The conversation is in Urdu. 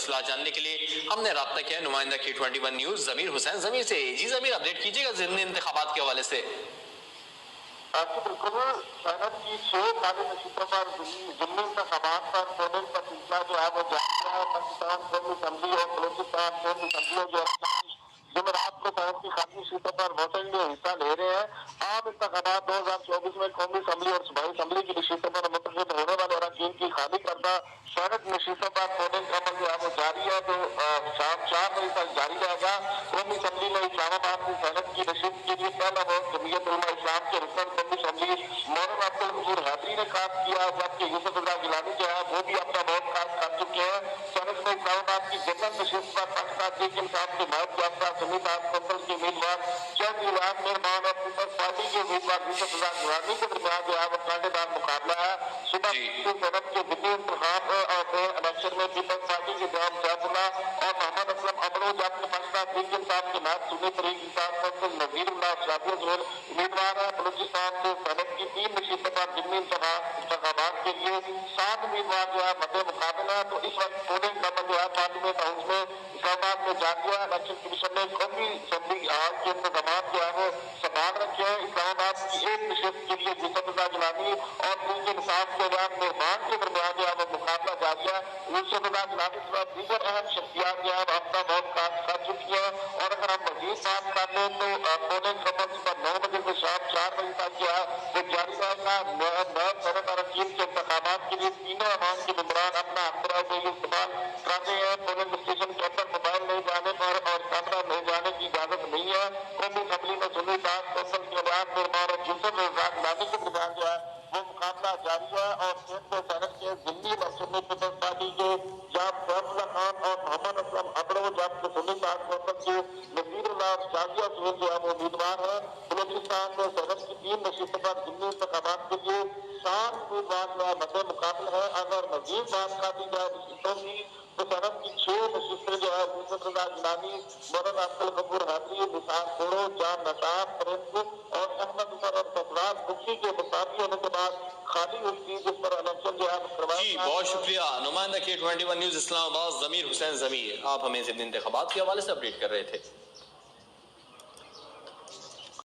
تفصیلات جاننے کے لیے ہم نے رابطہ کیا نمائندہ K21 نیوز ضمیر حسین ضمیر سے۔ جی ضمیر، اپڈیٹ کیجیے گا ضمنی انتخابات کے حوالے سے۔ بالکل، سینٹ کی 6 خالی نشستوں پر ضمنی انتخابات پر پولنگ کا سلسلہ جو ہے وہ جاری ہے۔ پاکستان قومی اسمبلی اور بلوچستان قومی اسمبلیوں جو جمعرات کو سینٹ کی خالی نشستوں پر ووٹنگ میں حصہ لے رہے ہیں۔ عام انتخابات 2024 میں قومی اسمبلی اور صوبائی اسمبلی کی نشستوں پر منتخب ہونے والے اراکین کی خالی کردہ سینٹ نشستوں پر پولنگ کا عمل جو ہے وہ جاری ہے، جو شام 4 بجے تک جاری رہے گا۔ قومی اسمبلی میں اسلام آباد کی سینٹ کی نشست کے لیے پہلا ووٹ جمعیت علماء اسلام کے رکن قومی اسمبلی مولانا عبدالغفور حیدری نے کاسٹ کیا، جبکہ یوسف رضا گیلانی جو ہے وہ بھی اپنا ووٹ کاسٹ کر چکے ہیں۔ سینٹ میں اسلام آباد کی جنرل نشست پر پاکستان تحریک انصاف کے نائب یافتہ سنی طاہر کونسل کے امیدوار چودھری ریاض مہربان اور پیپلز پارٹی کے امیدوار یوسف رضا گیلانی کے درمیان جو ہے وہ کانٹے دار مقابلہ ہے۔ صبح سینٹ کے ضمنی انتخاب اور الیکشن میں پیپلز پارٹی کے جناب سیف اللہ اور محمد اسلم ابرو، جبکہ پاکستان تحریک انصاف کے نائب سنی تحریک انصاف کونسل نذیر اللہ شادی زہیر امیدوار ہے۔ بلوچستان سے سینٹ کی 3 نشستوں پر ضمنی انتخابات کے لیے 7 امیدوار جو ہے مد مقابل ہے۔ تو اس وقت پولنگ کا عمل جو ہے پارلیمنٹ ہاؤس میں اسلام آباد میں جاری ہے۔ الیکشن کمیشن نے قومی اسمبلی ہال کے انتظامات جو ہے وہ سنبھال رکھے ہیں۔ اسلام آباد کی ایک نشست کے لیے یوسف رضا گیلانی اور تحریک انصاف کے ریاض مہربان کے درمیان جو ہے وہ مقابلہ جاری ہے۔ یوسف رضا گیلانی کے بعد دیگر اہم شخصیات جو ہے وہ اپنا ووٹ کاسٹ کر چکی ہے۔ اور اگر ہم مزید بات کر لیں تو پولنگ کا عمل صبح 9 بجے سے شام 4 بجے تک جو ہے وہ جاری رہے گا۔ نائب صدر اراکین کے انتخابات کے لیے تینوں ایوان کے ممبران اپنا اختراع سے استعمال کر رہے ہیں۔ پولنگ اسٹیشن کے اندر موبائل لے جانے پر اور کیمرہ لے جانے کی اجازت نہیں ہے۔ قومی اسمبلی میں سنی طاہر کونسل کے ریاض مہربان اور یوسف رضا گیلانی کے درمیان جو ہے وہ مقابلہ جاری ہے۔ اور سینٹ کے ضمنی الیکشن میں پیپلز پارٹی کے جناب سیف اللہ خان اور محمد اسلم ابرو، جبکہ سنی طاہر کونسل کے نذیر اللہ اور شادیہ زہیر جو ہے وہ امیدوار ہے۔ بلوچستان میں سینٹ کی 3 نشستوں پر ضمنی انتخابات کے لیے 7 امیدوار جو ہے مد مقابل ہے۔ اگر مزید بات کر دی جائے نشستوں کی تو سینٹ کی 6 نشستیں جو ہے یوسف رضا گیلانی، مولانا عبدالغفور حیدری، نثار کوڑو، جان نثار، پرنس اور احمد عمر اور سفراد بخشی کے مساوی ہونے کے بعد خالی ہوئی تھی، جس پر الیکشن جو ہے کروایا۔ جی بہت شکریہ نمائندہ K21 نیوز اسلام آباد ضمیر حسین ضمیر، آپ ہمیں ضمنی انتخابات کے حوالے سے اپڈیٹ کر رہے تھے۔